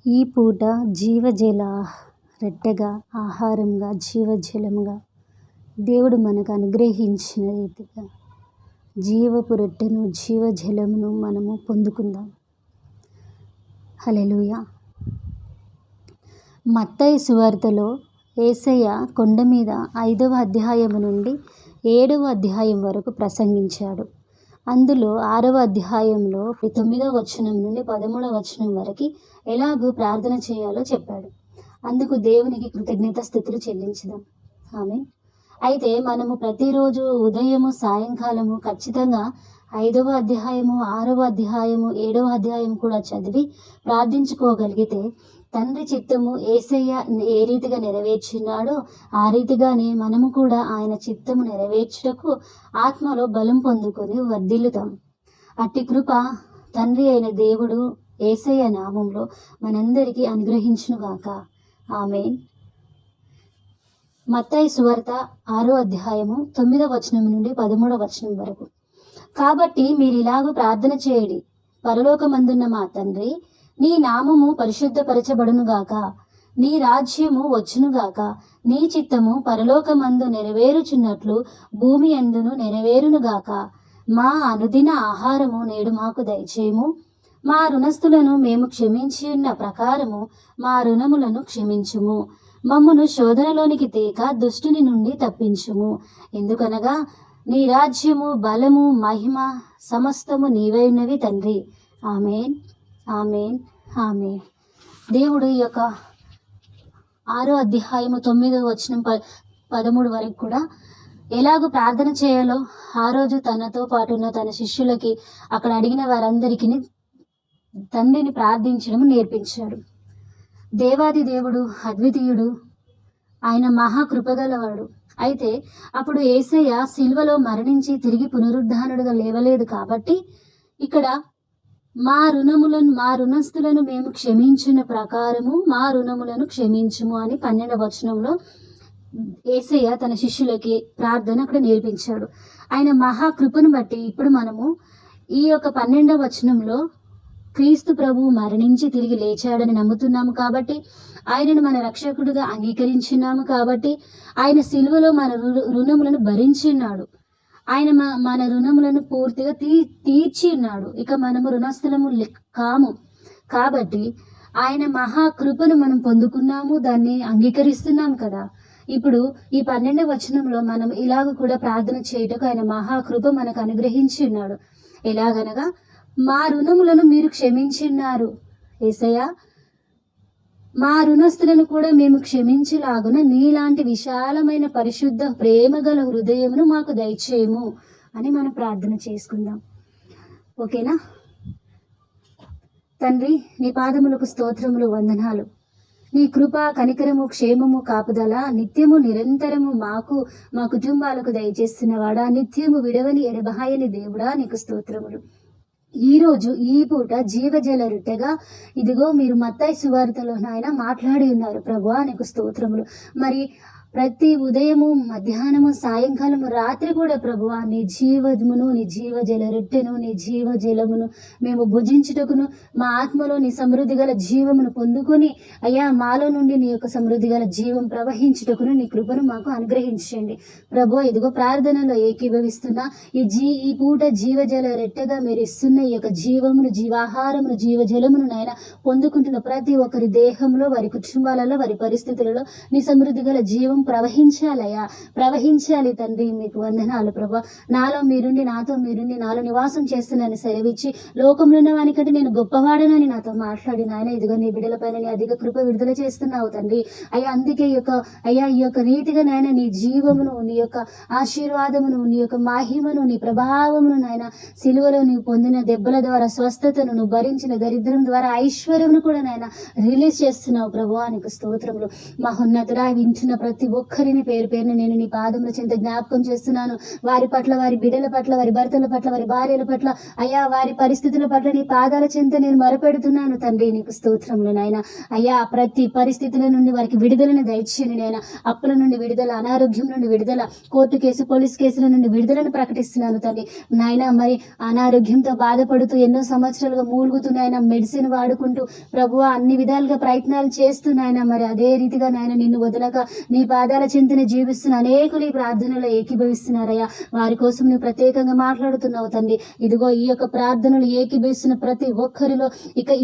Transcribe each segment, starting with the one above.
ఈ పూట జీవజల రొట్టెగా, ఆహారంగా, జీవజలముగా దేవుడు మనకు అనుగ్రహించిన రీతిగా జీవపు రొట్టెను, జీవజలమును మనము పొందుకుందాం. హల్లెలూయా. మత్తయి సువార్తలో యేసయ్య కొండ మీద 5వ అధ్యాయము నుండి 7వ అధ్యాయం వరకు ప్రసంగించాడు. అందులో 6వ అధ్యాయంలో 9వ వచనం నుండి 13వ వచనం వరకు ఎలాగూ ప్రార్థన చేయాలో చెప్పాడు. అందుకు దేవునికి కృతజ్ఞతాస్తుతులు చెల్లించుదాం. ఆమేన్. అయితే మనము ప్రతిరోజు ఉదయము, సాయంకాలము ఖచ్చితంగా 5వ అధ్యాయము, 6వ అధ్యాయము, 7వ అధ్యాయం కూడా చదివి ప్రార్థించుకోగలిగితే తండ్రి చిత్తము యేసయ్య ఏ రీతిగా నెరవేర్చినాడో ఆ రీతిగానే మనము కూడా ఆయన చిత్తము నెరవేర్చుటకు ఆత్మలో బలం పొందుకొని వర్ధిల్లుతాం. అట్టి కృప తండ్రి అయిన దేవుడు యేసయ్య నామంలో మనందరికీ అనుగ్రహించునుగాక. ఆమేన్. మత్తయి సువార్త 6వ అధ్యాయము 9వ వచనం నుండి 13వ వచనం వరకు. కాబట్టి మీరిలాగూ ప్రార్థన చేయుడి. పరలోకమందున్న మా తండ్రి, నీ నామము పరిశుద్ధపరచబడునుగాక, నీ రాజ్యము వచ్చునుగాక, నీ చిత్తము పరలోకమందు నెరవేరుచున్నట్లు భూమి యందును నెరవేరునుగాక. మా అనుదిన ఆహారము నేడు మాకు దయచేయము. మా రుణస్థులను మేము క్షమించి ఉన్న ప్రకారము మా రుణములను క్షమించుము. మమ్మును శోధనలోనికి తేక దుష్టుని నుండి తప్పించుము. ఎందుకనగా నీ రాజ్యము, బలము, మహిమ సమస్తము నీవైనవి తండ్రి. ఆమేన్, ఆమేన్, ఆమేన్. దేవుడు ఈ యొక్క 6వ అధ్యాయము 9వ వచనం 13 వరకు కూడా ఎలాగో ప్రార్థన చేయాలో ఆ రోజు తనతో పాటు ఉన్న తన శిష్యులకి అక్కడ అడిగిన వారందరికీ తండ్రిని ప్రార్థించడం నేర్పించాడు. దేవాది దేవుడు, అద్వితీయుడు, ఆయన మహాకృపగలవాడు. అయితే అప్పుడు యేసయ్య సిలువలో మరణించి తిరిగి పునరుద్ధానుడుగా లేవలేదు కాబట్టి ఇక్కడ మా రుణస్థులను మేము క్షమించిన ప్రకారము మా రుణములను క్షమించుము అని 12వ వచనంలో యేసయ్య తన శిష్యులకి ప్రార్థన అక్కడ నేర్పించాడు. ఆయన మహాకృపను బట్టి ఇప్పుడు మనము ఈ యొక్క 12వ వచనంలో క్రీస్తు ప్రభువు మరణించి తిరిగి లేచాడని నమ్ముతున్నాము కాబట్టి, ఆయనను మన రక్షకుడిగా అంగీకరించున్నాము కాబట్టి, ఆయన సిలువలో మన రుణములను భరించిన్నాడు. ఆయన మన రుణములను పూర్తిగా తీర్చి ఉన్నాడు. ఇక మనము రుణస్థులము కాము కాబట్టి ఆయన మహాకృపను మనం పొందుకున్నాము, దాన్ని అంగీకరిస్తున్నాం కదా. ఇప్పుడు ఈ 12వ వచనంలో మనం ఇలాగ కూడా ప్రార్థన చేయుటకు ఆయన మహాకృప మనకు అనుగ్రహించి ఉన్నాడు. ఎలాగనగా మా రుణములను మీరు క్షమించున్నారు యేసయ్య, మా రుణస్థులను కూడా మేము క్షమించలాగున నీలాంటి విశాలమైన పరిశుద్ధ ప్రేమగల హృదయమును మాకు దయచేయము అని మనం ప్రార్థన చేసుకుందాం. ఓకేనా? తండ్రి, నీ పాదములకు స్తోత్రములు, వందనాలు. నీ కృప, కనికరము, క్షేమము, కాపుదల నిత్యము నిరంతరము మాకు, మా కుటుంబాలకు దయచేస్తున్నవాడా, నిత్యము విడవని ఎడబాయని దేవుడా, నీకు స్తోత్రములు. ఈరోజు ఈ పూట జీవజల రొట్టెగా ఇదిగో మీరు మత్తయి సువార్తలో నాయన మాట్లాడి ఉన్నారు ప్రభువా, నీకు స్తోత్రములు. మరి ప్రతి ఉదయము, మధ్యాహ్నము, సాయంకాలము, రాత్రి కూడా ప్రభువా నీ జీవమును, నీ జీవజల రొట్టెను, నీ జీవజలమును మేము భుజించుటకును, మా ఆత్మలో నీ సమృద్ధి గల జీవమును పొందుకొని అయ్యా మాలో నుండి నీ యొక్క సమృద్ధి గల జీవం ప్రవహించుటకును నీ కృపను మాకు అనుగ్రహించండి ప్రభువా. ఇదిగో ప్రార్థనలో ఏకీభవిస్తున్నా ఈ పూట జీవజల రొట్టెగా మీరు ఇస్తున్న ఈ యొక్క జీవమును, జీవాహారమును, జీవజలమును నాయన పొందుకుంటున్న ప్రతి ఒక్కరి దేహంలో, వారి కుటుంబాలలో, వారి పరిస్థితులలో నీ సమృద్ధి గల జీవం ప్రవహించాలయ్యా, ప్రవహించాలి తండ్రి. మీకు వందనాలు ప్రభా. నాలో మీరుండి, నాతో మీరుండి, నాలో నివాసం చేస్తున్నాను సెలవిచ్చి లోకంలో ఉన్న వానికంటే నేను గొప్పవాడనని నాతో మాట్లాడిన ఆయన ఇదిగో నీ బిడ్డల పైన నీ అధిక కృప విడుదల చేస్తున్నావు తండ్రి. అయ్యా అందుకే ఈ యొక్క రీతిగా నాయన నీ జీవమును, నీ యొక్క ఆశీర్వాదమును, నీ యొక్క మహిమను, నీ ప్రభావమును నాయన సిలువలో నీవు పొందిన దెబ్బల ద్వారా స్వస్థతను, నువ్వు భరించిన దరిద్రం ద్వారా ఐశ్వర్యమును కూడా నాయన రిలీజ్ చేస్తున్నావు ప్రభువా, నీకు స్తోత్రములు. మహోన్నతుడా, వింటున్న ప్రతి ఒక్కరిని పేరు పేరున నేను నీ పాదముల చెంత జ్ఞాపకం చేస్తున్నాను. వారి పట్ల, వారి బిడ్డల పట్ల, వారి భర్తల పట్ల, వారి భార్యల పట్ల అయ్యా, వారి పరిస్థితుల పట్ల నీ పాదాల చెంత నేను మొరపెడుతున్నాను తండ్రి. నీకు స్తోత్రములు నాయన. అయ్యా, ప్రతి పరిస్థితుల నుండి వారికి విడుదలను దయచేయండి నాయన. అప్పుల నుండి విడుదల, అనారోగ్యం నుండి విడుదల, కోర్టు కేసు, పోలీస్ కేసుల నుండి విడుదలను ప్రకటిస్తున్నాను తండ్రి. నాయన మరి అనారోగ్యంతో బాధపడుతూ ఎన్నో సంవత్సరాలుగా మూలుగుతున్నాయన, మెడిసిన్ వాడుకుంటూ ప్రభువా అన్ని విధాలుగా ప్రయత్నాలు చేస్తున్నాయన, మరి అదే రీతిగా నాయన నిన్ను వదలక నీ పాదాల చింతన జీవిస్తున్న అనేకులు ఈ ప్రార్థనలో ఏకీభవిస్తున్నారయ్యా. వారి కోసం నువ్వు ప్రత్యేకంగా మాట్లాడుతున్నావు తండ్రి. ఇదిగో ఈ యొక్క ప్రార్థనలు ఏకీభవిస్తున్న ప్రతి ఒక్కరిలో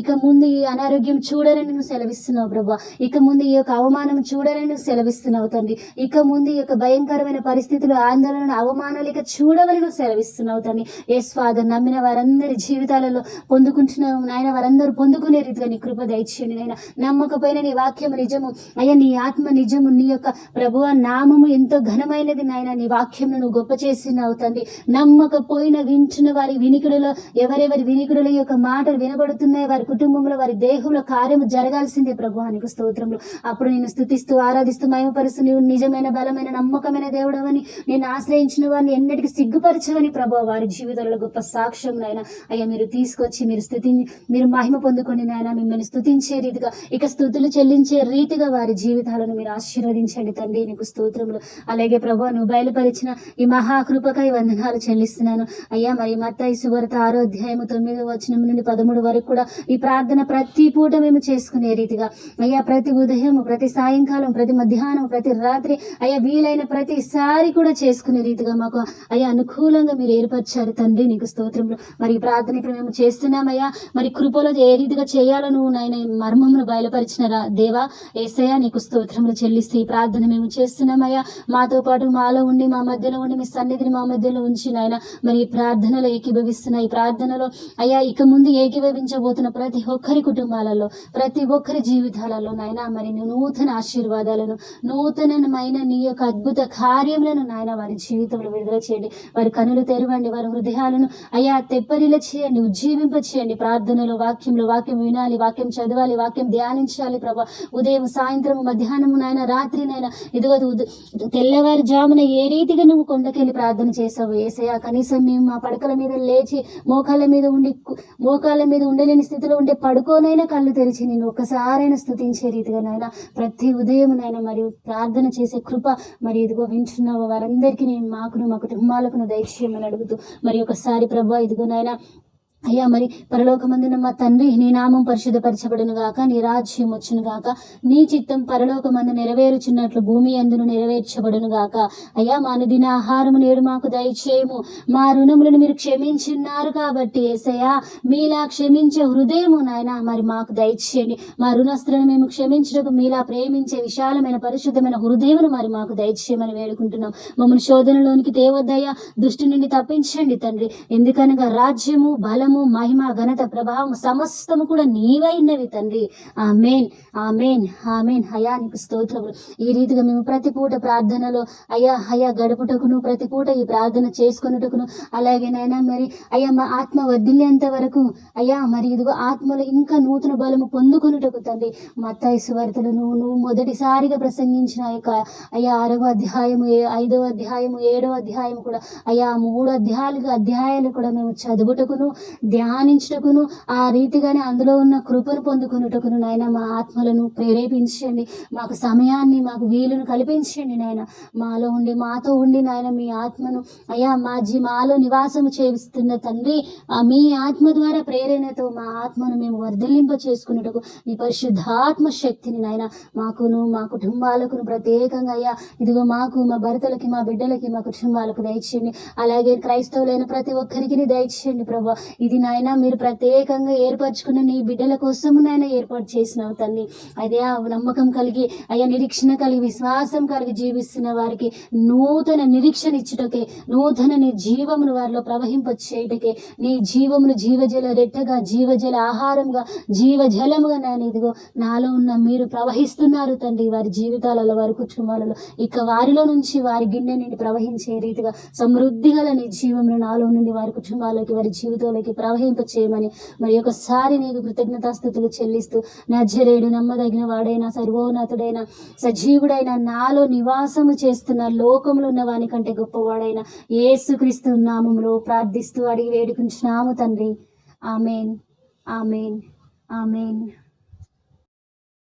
ఇక ముందు ఈ అనారోగ్యం చూడాలని నువ్వు సెలవిస్తున్నావు ప్రభా. ఇక ముందు ఈ యొక్క అవమానం చూడాలని నువ్వు సెలవిస్తున్నావు తండ్రి. ఇక ముందు ఈ యొక్క భయంకరమైన పరిస్థితులు, ఆందోళన, అవమానాలు ఇక చూడవని నువ్వు సెలవిస్తున్నావు తండ్రి. ఎస్ ఫాదర్, నమ్మిన వారందరి జీవితాలలో పొందుకుంటున్నావు నాయన, వారందరూ పొందుకునే రీతిగా నీ కృప దయచేయండి నాయన. నమ్మకపోయిన నీ వాక్యము నిజము అయ్యా, నీ ఆత్మ నిజము, నీ యొక్క ప్రభువ నామము ఎంతో ఘనమైనది నాయన. నీ వాక్యం నువ్వు గొప్ప చేసినావు తండ్రి. నమ్మకపోయిన వింటున్న వారి వినికిడిలో, ఎవరెవరి వినికిడుల యొక్క మాటలు వినబడుతున్నాయి, వారి కుటుంబంలో, వారి దేహంలో కార్యము జరగాల్సిందే ప్రభు. నీకు స్తోత్రములు. అప్పుడు నేను స్తుతిస్తూ, ఆరాధిస్తూ, మహిమపరుస్తూ, నీవు నిజమైన, బలమైన, నమ్మకమైన దేవుడవని, నేను ఆశ్రయించిన వారిని ఎన్నటికీ సిగ్గుపరచవని ప్రభు వారి జీవితంలో గొప్ప సాక్ష్యం నాయన. అయ్యా, మీరు తీసుకొచ్చి మీరు మహిమ పొందుకొని నాయన, మిమ్మల్ని స్తుతించే రీతిగా, ఇక స్తుతులు చెల్లించే రీతిగా వారి జీవితాలను మీరు ఆశీర్వదించండి తండ్రి. నీకు స్తోత్రములు. అలాగే ప్రభు, నువ్వు బయలుపరిచిన ఈ మహాకృపకై వందనాలు చెల్లిస్తున్నాను అయ్యా. మరి మత్తయి సువార్త 6వ అధ్యాయము 9వ వచనం నుండి 13 వరకు కూడా ఈ ప్రార్థన ప్రతి పూట మేము చేసుకునే రీతిగా అయ్యా, ప్రతి ఉదయం, ప్రతి సాయంకాలం, ప్రతి మధ్యాహ్నం, ప్రతి రాత్రి అయ్యా, వీలైన ప్రతిసారి కూడా చేసుకునే రీతిగా మాకు అయ్యా అనుకూలంగా మీరు ఏర్పరిచారు తండ్రి. నీకు స్తోత్రములు. మరి ఈ ప్రార్థన ఇప్పుడు మేము చేస్తున్నామయ్యా. మరి కృపలో ఏ రీతిగా చేయాలో నువ్వు నాయన మర్మమును బయలుపరిచిన దేవా యేసయ్యా, నీకు స్తోత్రములు చెల్లిస్తూ ఈ ప్రార్థన మేము చేస్తున్నామయ్యా. మాతో పాటు మాలో ఉండి, మా మధ్యలో ఉండి, మీ సన్నిధిని మా మధ్యలో ఉంచి నాయన, మరి ఈ ప్రార్థనలో ఏకీభవిస్తున్న ఈ ప్రార్థనలో అయ్యా, ఇక ముందు ఏకీభవించబోతున్న ప్రతి ఒక్కరి కుటుంబాలలో, ప్రతి ఒక్కరి జీవితాలలో నాయన, మరి నూతన ఆశీర్వాదాలను, నూతనమైన నీ యొక్క అద్భుత కార్యములను నాయన వారి జీవితంలో విడుదల చేయండి. వారి కనులు తెరవండి, వారి హృదయాలను అయ్యా తెప్పరిల చేయండి, ఉజ్జీవింప చేయండి. ప్రార్థనలో, వాక్యం వినాలి, వాక్యం చదవాలి, వాక్యం ధ్యానించాలి ప్రభా. ఉదయం, సాయంత్రం, మధ్యాహ్నము నాయన, రాత్రి నాయన, ఇదిగో తెల్లవారుజామున ఏ రీతిగా నువ్వు కొండకెళ్ళి ప్రార్థన చేసావు యేసయ్యా. కనీసం మేము మా పడకల మీద లేచి మోకాళ్ళ మీద ఉండలేని స్థితిలో ఉండే పడుకోనైనా కళ్ళు తెరిచి నేను ఒక్కసారైనా స్తుతించే రీతిగా నాయన ప్రతి ఉదయం నాయన మరి ప్రార్థన చేసే కృప మరి ఇదిగో వింటున్నావు వారందరికీ నేను మాకును, మా కుటుంబాలకు దయచేయమని అడుగుతూ మరి ఒకసారి ప్రభా ఇదిగో నాయన అయ్యా, మరి పరలోకమందున మా తండ్రి, నీ నామం పరిశుద్ధపరచబడును గాక, నీ రాజ్యం వచ్చును గాక, నీ చిత్తం పరలోకమందు నెరవేరుచున్నట్లు భూమి అందును నెరవేర్చబడును గాక. అయ్యా, మా అనుదిన ఆహారము నేడు మాకు దయచేయము. మా రుణములను మీరు క్షమించున్నారు కాబట్టి యేసయ్యా, మీలా క్షమించే హృదయము నాయన మరి మాకు దయచేయండి. మా రుణస్తులను మేము క్షమించడానికి మీలా ప్రేమించే విశాలమైన పరిశుద్ధమైన హృదయమును మరి మాకు దయచేయమని వేడుకుంటున్నాం. మమ్మల్ని శోధనలోనికి తేవద్దయ్యా, దుష్టి నుండి తప్పించండి తండ్రి. ఎందుకనగా రాజ్యము, బలము, మహిమ, ఘనత, ప్రభావం సమస్తము కూడా నీవైనవి తండ్రి. ఆమేన్, ఆమేన్, ఆమేన్. అయ్యా, నీకు స్తోత్రములు. ఈ రీతిగా మేము ప్రతి పూట ప్రార్థనలో అయ్యా గడుపుటకును, ప్రతి పూట ఈ ప్రార్థన చేసుకున్నటకును, అలాగే నాయన మరి అయ్యా మా ఆత్మ వర్ధిల్లేంత వరకు అయ్యా మరి ఇదిగో ఆత్మలో ఇంకా నూతన బలము పొందుకున్నటకు తండ్రి. మత్తయి సువార్తలో నువ్వు మొదటిసారిగా ప్రసంగించిన యొక్క అయ్యా 6వ అధ్యాయము, 5వ అధ్యాయము, 7వ అధ్యాయము కూడా అయ్యా 3 అధ్యాయాలు కూడా మేము చదువుటకును, ధ్యానించుటకును, ఆ రీతిగానే అందులో ఉన్న కృపను పొందుకున్నటకును నాయన మా ఆత్మలను ప్రేరేపించండి. మాకు సమయాన్ని, మాకు వీలును కల్పించండి నాయన. మాతో ఉండి నాయన మీ ఆత్మను అయ్యా మాలో నివాసము చేస్తున్న తండ్రి, మీ ఆత్మ ద్వారా ప్రేరణతో మా ఆత్మను మేము వర్ధిల్లింప చేసుకున్నటకు నీ పరిశుద్ధాత్మ శక్తిని నాయన మాకును, మా కుటుంబాలకు ప్రత్యేకంగా అయ్యా ఇదిగో మాకు, మా భర్తలకి, మా బిడ్డలకి, మా కుటుంబాలకు దయచేయండి. అలాగే క్రైస్తవులైన ప్రతి ఒక్కరికి దయచేయండి ప్రభా. ఇది నాయన మీరు ప్రత్యేకంగా ఏర్పరచుకున్న నీ బిడ్డల కోసము నాయన ఏర్పాటు చేసినావు తండ్రి. అదే నమ్మకం కలిగి అయ్యా నిరీక్షణ కలిగి, విశ్వాసం కలిగి జీవిస్తున్న వారికి నూతన నిరీక్షణ ఇచ్చుటకే, నూతన నీ జీవమును వారిలో ప్రవహింప చేయటకే, నీ జీవమును జీవజల రెట్టగా, జీవజల ఆహారంగా, జీవజలముగా నాయన ఇదిగో నాలో ఉన్న మీరు ప్రవహిస్తున్నారు తండ్రి. వారి జీవితాలలో, వారి కుటుంబాలలో ఇక వారిలో నుంచి వారి గిన్నె నుండి ప్రవహించే రీతిగా సమృద్ధి గల నీ జీవమును నాలో నుండి వారి కుటుంబాలకి, వారి జీవితాలకి ప్రవహింప చేయమని మరి ఒకసారి నీకు కృతజ్ఞతాస్థుతులు చెల్లిస్తూ నజరేయుడు నమ్మదగిన వాడైన సర్వోన్నతుడైన సజీవుడైన నాలో నివాసము చేస్తున్న లోకములో ఉన్న వాని కంటే గొప్పవాడైన యేసుక్రీస్తు నామములో ప్రార్థిస్తూ అడిగి వేడుకుంటున్నాము తండ్రి. Amen, amen, amen.